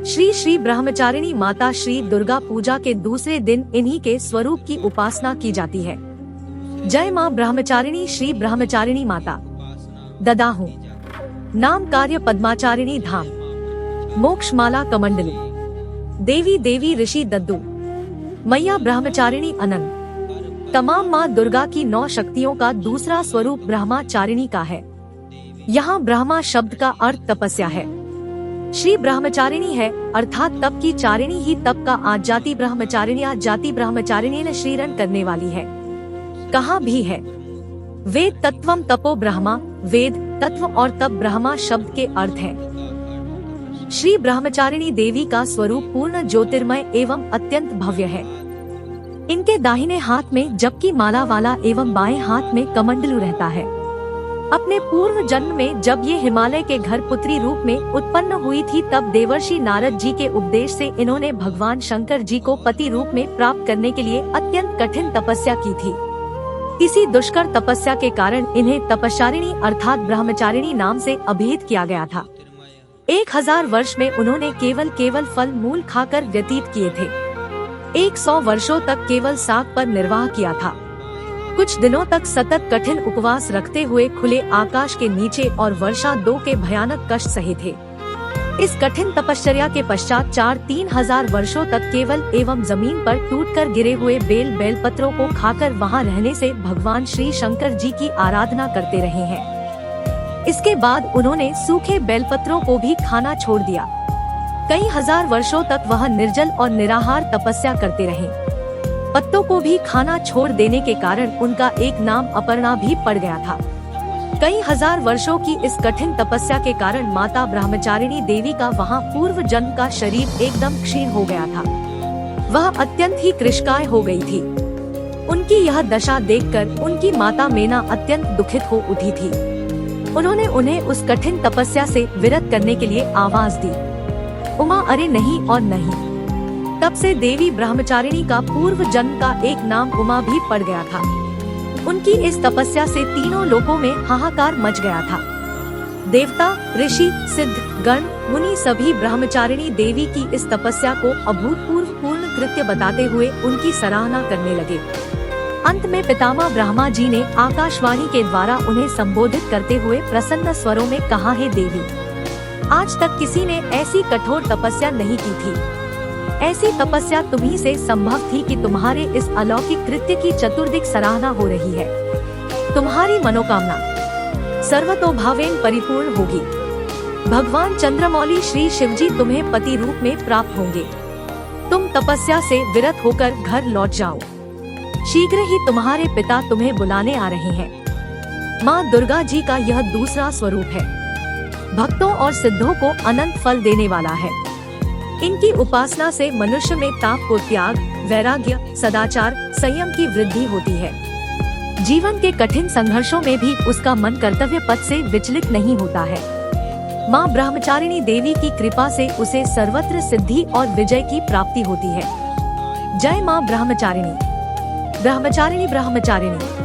श्री श्री ब्रह्मचारिणी माता श्री दुर्गा पूजा के दूसरे दिन इन्हीं के स्वरूप की उपासना की जाती है। जय मां ब्रह्मचारिणी श्री ब्रह्मचारिणी माता। ददाहू नाम कार्य पद्माचारिणी धाम, मोक्षमाला कमंडलू, देवी देवी ऋषि दद्दू, मैया ब्रह्मचारिणी अनंत। तमाम माँ दुर्गा की 9 शक्तियों का दूसरा स्वरूप ब्रह्मचारिणी का है। यहाँ ब्रह्मा शब्द का अर्थ तपस्या है। श्री ब्रह्मचारिणी है अर्थात तप की चारिणी ही तप का आज जाति ब्रह्मचारिणी आज जाति ब्रह्मचारिणी ने श्रीरण करने वाली है। कहा भी है वेद तत्वम तपो ब्रह्मा, वेद तत्व और तप ब्रह्मा शब्द के अर्थ हैं। श्री ब्रह्मचारिणी देवी का स्वरूप पूर्ण ज्योतिर्मय एवं अत्यंत भव्य है। इनके दाहिने हाथ में जबकि माला वाला एवं बाएं हाथ में कमंडलू रहता है। अपने पूर्व जन्म में जब ये हिमालय के घर पुत्री रूप में उत्पन्न हुई थी तब देवर्षि नारद जी के उपदेश से इन्होंने भगवान शंकर जी को पति रूप में प्राप्त करने के लिए अत्यंत कठिन तपस्या की थी। इसी दुष्कर तपस्या के कारण इन्हें तपश्चारिणी अर्थात ब्रह्मचारिणी नाम से अभिहित किया गया था। 1000 वर्ष में उन्होंने केवल फल मूल खाकर व्यतीत किए थे। 100 वर्षों तक केवल साग पर निर्वाह किया था। कुछ दिनों तक सतत कठिन उपवास रखते हुए खुले आकाश के नीचे और वर्षा 2 के भयानक कष्ट सहे थे। इस कठिन तपश्चर्या के पश्चात 4-3 वर्षों तक केवल एवं जमीन पर टूटकर गिरे हुए बेलपत्रों को खाकर वहां रहने से भगवान श्री शंकर जी की आराधना करते रहे हैं। इसके बाद उन्होंने सूखे बेलपत्रों को भी खाना छोड़ दिया। कई हजार वर्षों तक वह निर्जल और निराहार तपस्या करते रहे। पत्तों को भी खाना छोड़ देने के कारण उनका एक नाम अपर्णा भी पड़ गया था। कई हजार वर्षों की इस कठिन तपस्या के कारण माता ब्रह्मचारिणी देवी का वहां पूर्व जन्म का शरीर एकदम क्षीण हो गया था। वह अत्यंत ही कृशकाय हो गई थी। उनकी यह दशा देखकर उनकी माता मेना अत्यंत दुखित हो उठी थी। उन्होंने उन्हें उस कठिन तपस्या से विरत करने के लिए आवाज दी, उमा अरे नहीं और नहीं। तब से देवी ब्रह्मचारिणी का पूर्व जन्म का एक नाम उमा भी पड़ गया था। उनकी इस तपस्या से तीनों लोकों में हाहाकार मच गया था। देवता, ऋषि, सिद्ध, गण, मुनि सभी ब्रह्मचारिणी देवी की इस तपस्या को अभूतपूर्व पूर्ण कृत्य बताते हुए उनकी सराहना करने लगे। अंत में पितामह ब्रह्मा जी ने आकाशवाणी के द्वारा उन्हें संबोधित करते हुए प्रसन्न स्वरों में कहा, हे देवी, आज तक किसी ने ऐसी कठोर तपस्या नहीं की थी। ऐसी तपस्या तुम्ही से संभव थी कि तुम्हारे इस अलौकिक कृत्य की चतुर्दिक सराहना हो रही है। तुम्हारी मनोकामना सर्वतोभावेन परिपूर्ण होगी। भगवान चंद्रमौली श्री शिवजी तुम्हें पति रूप में प्राप्त होंगे। तुम तपस्या से विरत होकर घर लौट जाओ। शीघ्र ही तुम्हारे पिता तुम्हें बुलाने आ रहे हैं। माँ दुर्गा जी का यह दूसरा स्वरूप है। भक्तों और सिद्धों को अनंत फल देने वाला है। इनकी उपासना से मनुष्य में ताप को त्याग, वैराग्य, सदाचार, संयम की वृद्धि होती है। जीवन के कठिन संघर्षों में भी उसका मन कर्तव्य पथ से विचलित नहीं होता है। माँ ब्रह्मचारिणी देवी की कृपा से उसे सर्वत्र सिद्धि और विजय की प्राप्ति होती है। जय माँ ब्रह्मचारिणी। ब्रह्मचारिणी ब्रह्मचारिणी।